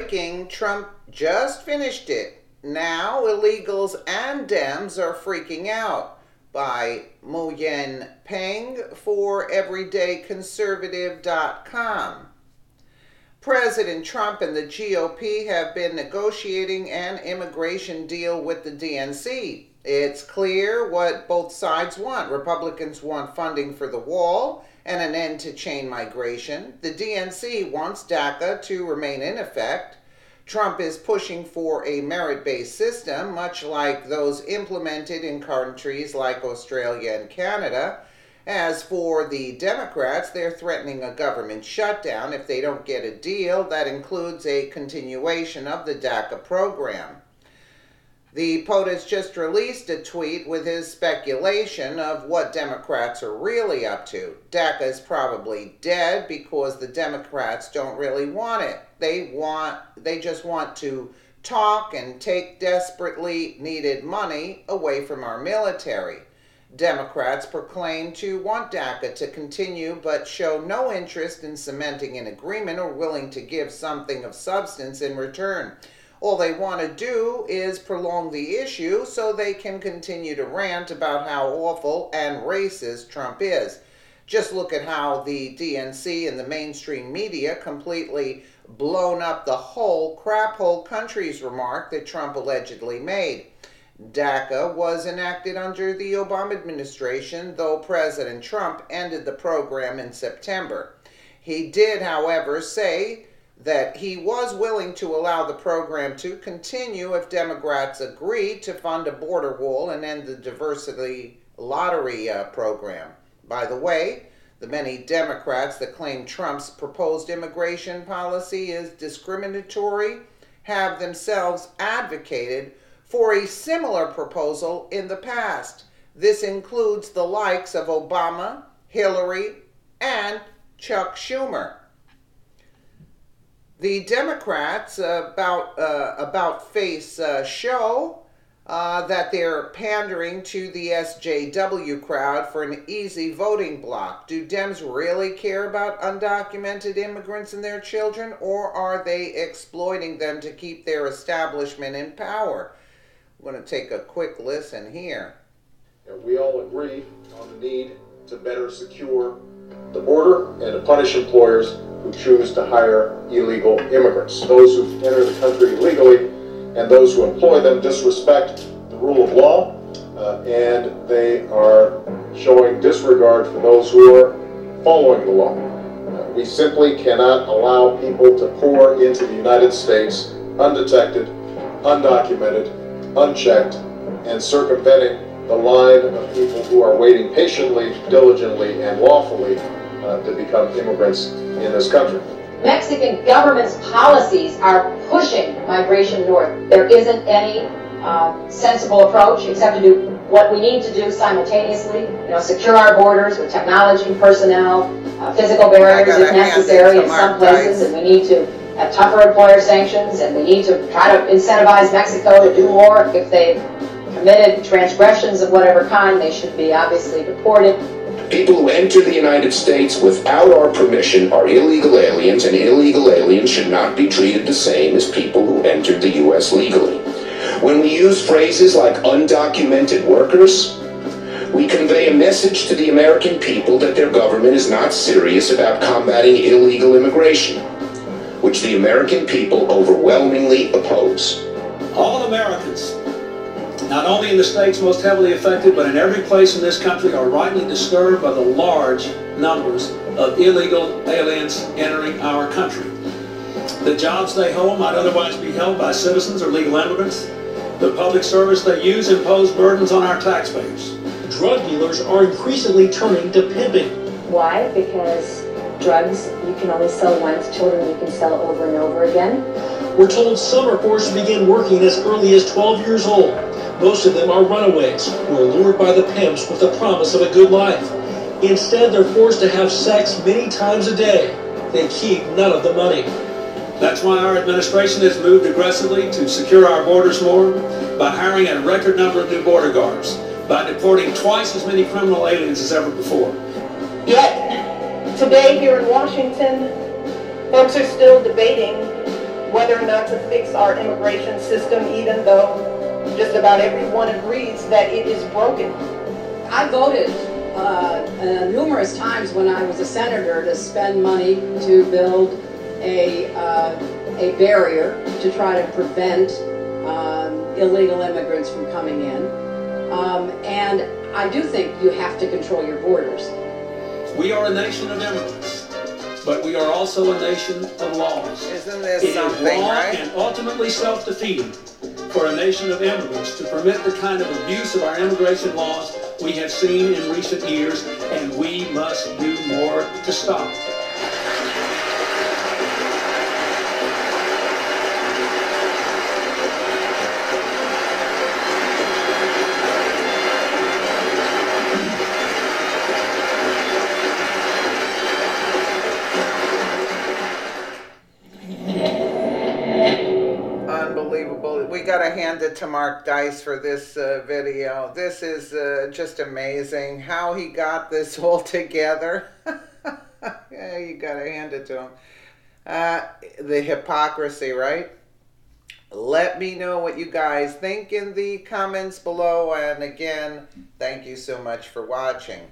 Breaking, Trump just finished it. Now illegals and Dems are freaking out. By Muyen Peng for everydayconservative.com. President Trump and the GOP have been negotiating an immigration deal with the DNC. It's clear what both sides want. Republicans want funding for the wall and an end to chain migration. The DNC wants DACA to remain in effect. Trump is pushing for a merit-based system, much like those implemented in countries like Australia and Canada. As for the Democrats, they're threatening a government shutdown if they don't get a deal that includes a continuation of the DACA program. The POTUS just released a tweet with his speculation of what Democrats are really up to. DACA is probably dead because the Democrats don't really want it. They just want to talk and take desperately needed money away from our military. Democrats proclaim to want DACA to continue but show no interest in cementing an agreement or willing to give something of substance in return. All they want to do is prolong the issue so they can continue to rant about how awful and racist Trump is. Just look at how the DNC and the mainstream media completely blown up the whole crap hole country's remark that Trump allegedly made. DACA was enacted under the Obama administration, though President Trump ended the program in September. He did, however, say that he was willing to allow the program to continue if Democrats agreed to fund a border wall and end the diversity lottery program. By the way, the many Democrats that claim Trump's proposed immigration policy is discriminatory have themselves advocated for a similar proposal in the past. This includes the likes of Obama, Hillary, and Chuck Schumer. The Democrats about face show that they're pandering to the SJW crowd for an easy voting block. Do Dems really care about undocumented immigrants and their children, or are they exploiting them to keep their establishment in power? I'm going to take a quick listen here. We all agree on the need to better secure the border and to punish employers who choose to hire illegal immigrants. Those who enter the country illegally and those who employ them disrespect the rule of law, and they are showing disregard for those who are following the law. We simply cannot allow people to pour into the United States undetected, undocumented, unchecked, and circumventing the line of people who are waiting patiently, diligently, and lawfully to become immigrants in this country. Mexican government's policies are pushing migration north. There isn't any sensible approach except to do what we need to do simultaneously. Secure our borders with technology, personnel, physical barriers if necessary in some places, and we need to have tougher employer sanctions, and we need to try to incentivize Mexico to do more. If they've committed transgressions of whatever kind, they should be obviously deported. People who enter the United States without our permission are illegal aliens, and illegal aliens should not be treated the same as people who entered the U.S. legally. When we use phrases like undocumented workers, we convey a message to the American people that their government is not serious about combating illegal immigration, which the American people overwhelmingly oppose. All Americans, not only in the states most heavily affected, but in every place in this country, are rightly disturbed by the large numbers of illegal aliens entering our country. The jobs they hold might otherwise be held by citizens or legal immigrants. The public service they use impose burdens on our taxpayers. Drug dealers are increasingly turning to pimping. Why? Because drugs you can only sell once, children you can sell over and over again. We're told some are forced to begin working as early as 12 years old. Most of them are runaways who are lured by the pimps with the promise of a good life. Instead, they're forced to have sex many times a day. They keep none of the money. That's why our administration has moved aggressively to secure our borders more, by hiring a record number of new border guards, by deporting twice as many criminal aliens as ever before. Yet, today here in Washington, folks are still debating whether or not to fix our immigration system, even though just about everyone agrees that it is broken. I voted numerous times when I was a senator to spend money to build a barrier to try to prevent illegal immigrants from coming in. And I do think you have to control your borders. We are a nation of immigrants, but we are also a nation of laws. Isn't this it something, is wrong right? and ultimately self-defeating for a nation of immigrants to permit the kind of abuse of our immigration laws we have seen in recent years, and we must do more to stop it. Unbelievable. We got to hand it to Mark Dice for this video. This is just amazing how he got this all together. Yeah, you got to hand it to him. The hypocrisy, right? Let me know what you guys think in the comments below. And again, thank you so much for watching.